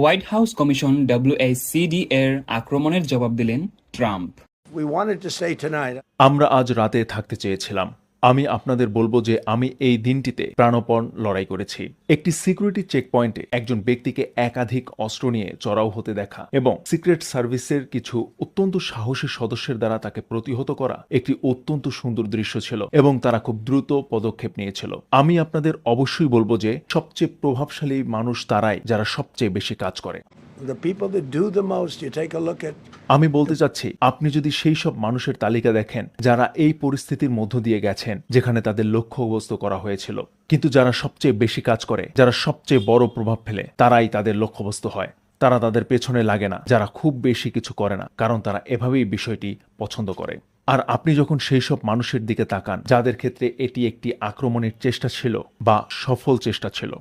White house commission WACD এর আক্রমণের জবাব দিলেন Trump. We wanted to say tonight, আমরা আজ রাতে থাকতে চেয়েছিলাম। আমি আপনাদের বলবো যে আমি এই দিনটিতে প্রাণপণ লড়াই করেছি। একটি সিকিউরিটি চেকপয়েন্টে একজন ব্যক্তিকে একাধিক অস্ত্র নিয়ে চড়াও হতে দেখা এবং সিক্রেট সার্ভিসের কিছু অত্যন্ত সাহসী সদস্যের দ্বারা তাকে প্রতিহত করা একটি অত্যন্ত সুন্দর দৃশ্য ছিল এবং তারা খুব দ্রুত পদক্ষেপ নিয়েছিল। আমি আপনাদের অবশ্যই বলবো যে সবচেয়ে প্রভাবশালী মানুষ তারাই যারা সবচেয়ে বেশি কাজ করে। the people that do the most, you take a look at আমি বলতে চাচ্ছি, আপনি যদি সেই সব মানুষের তালিকা দেখেন যারা এই পরিস্থিতির মধ্য দিয়ে গেছেন যেখানে তাদের লক্ষ্যবস্তু করা হয়েছিল, কিন্তু যারা সবচেয়ে বেশি কাজ করে, যারা সবচেয়ে বড় প্রভাব ফেলে, তারাই তাদের লক্ষ্যবস্তু হয়। তারা তাদের পেছনে লাগে না যারা খুব বেশি কিছু করে না, কারণ তারা এভাবেই বিষয়টি পছন্দ করে। আর আপনি যখন সেই সব মানুষের দিকে তাকান যাদের ক্ষেত্রে এটি একটি আক্রমণের চেষ্টা ছিল বা সফল চেষ্টা ছিল,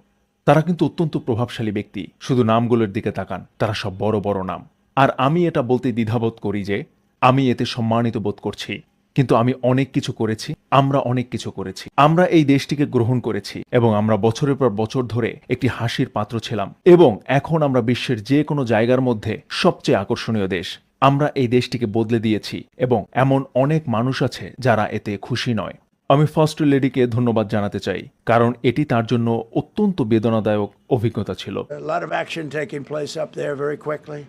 তারা কিন্তু অত্যন্ত প্রভাবশালী ব্যক্তি। শুধু নামগুলোর দিকে তাকান, তারা সব বড় বড় নাম। আর আমি এটা বলতে দ্বিধাবোধ করি যে আমি এতে সম্মানিত বোধ করছি, কিন্তু আমি অনেক কিছু করেছি, আমরা অনেক কিছু করেছি। আমরা এই দেশটিকে গ্রহণ করেছি এবং আমরা বছরের পর বছর ধরে একটি হাসির পাত্র ছিলাম এবং এখন আমরা বিশ্বের যে কোনো জায়গার মধ্যে সবচেয়ে আকর্ষণীয় দেশ। আমরা এই দেশটিকে বদলে দিয়েছি এবং এমন অনেক মানুষ আছে যারা এতে খুশি নয়। আমি ফার্স্ট লেডিকে ধন্যবাদ জানাতে চাই, কারণ এটি তার জন্য অত্যন্ত বেদনাদায়ক অভিজ্ঞতা ছিল। a lot of action taking place up there very quickly.